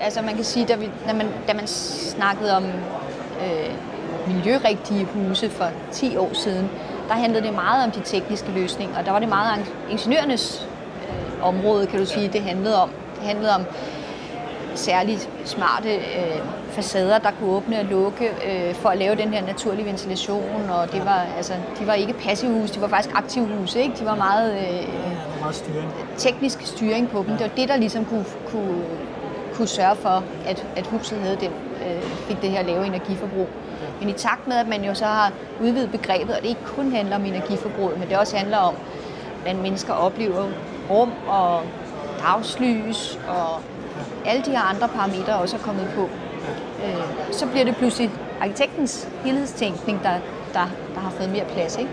altså man kan sige, da man snakkede om miljørigtige huse for 10 år siden, der handlede det meget om de tekniske løsninger, og der var det meget ingeniørernes område, kan du sige, det handlede om. Det handlede om særligt smarte facader, der kunne åbne og lukke for at lave den her naturlige ventilation, og det var, altså, de var ikke passivhuse, de var faktisk aktivhuse, ikke? De var meget, meget styring. Teknisk styring på dem. Det var det, der ligesom kunne sørge for, at huset havde fik det her lave energiforbrug. Men i takt med, at man jo så har udvidet begrebet, og det ikke kun handler om energiforbruget, men det også handler om, hvordan mennesker oplever rum og dagslys og alle de her andre parametre også er kommet på, så bliver det pludselig arkitektens helhedstænkning, der har fået mere plads, ikke?